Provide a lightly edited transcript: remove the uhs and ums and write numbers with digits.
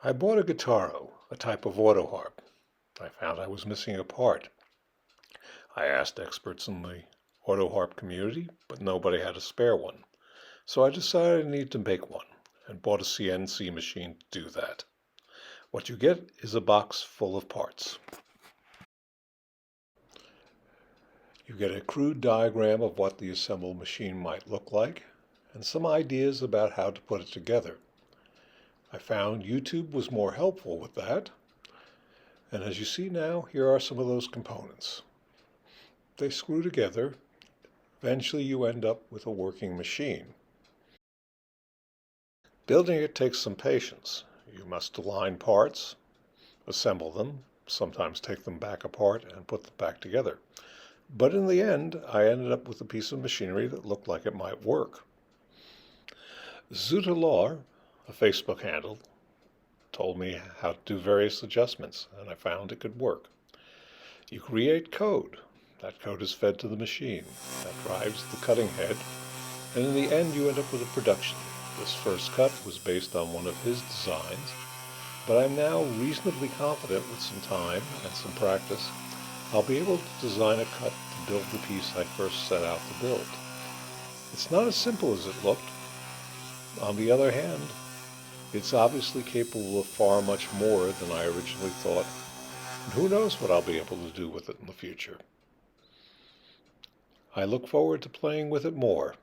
I bought a Guitaro, a type of autoharp. I found I was missing a part. I asked experts in the autoharp community, but nobody had a spare one. So I decided I needed to make one and bought a CNC machine to do that. What you get is a box full of parts. You get a crude diagram of what the assembled machine might look like and some ideas about how to put it together. I found YouTube was more helpful with that. And as you see now, here are some of those components. They screw together. Eventually you end up with a working machine. Building it takes some patience. You must align parts, assemble them, sometimes take them back apart and put them back together. But in the end, I ended up with a piece of machinery that looked like it might work. Zutalor, a Facebook handle, told me how to do various adjustments, and I found it could work. You create code. That code is fed to the machine. That drives the cutting head, and in the end you end up with a production. This first cut was based on one of his designs, but I'm now reasonably confident with some time and some practice I'll be able to design a cut to build the piece I first set out to build. It's not as simple as it looked. On the other hand, it's obviously capable of far much more than I originally thought, and who knows what I'll be able to do with it in the future. I look forward to playing with it more.